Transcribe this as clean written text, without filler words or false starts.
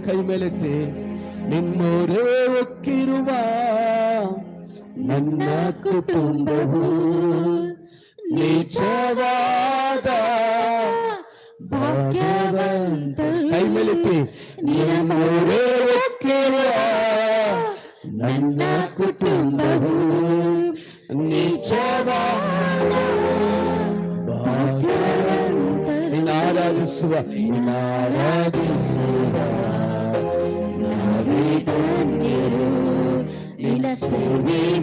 ಕೈ ಮೇಲೆತ್ತಿ. ನಿನ್ನೋರೇ ಒಕ್ಕಿರುವ ನನ್ನ ಕುಟುಂಬವು ನಿಜವಾದ ಭಾಗ್ಯವಂತರು. ಕೈ ಮೇಲೆತ್ತಿ. ನಿನ್ನೋರೇ ಒಕ್ಕಿರುವ ನನ್ನ ಕುಟುಂಬವು ನಿಜವಾದ ಭಾಗ್ಯವಂತರು. ಆರಾಧಿಸುವ ನಾವೇ ಧನ್ಯರು ನಿನ್ನ ಸೇವೆ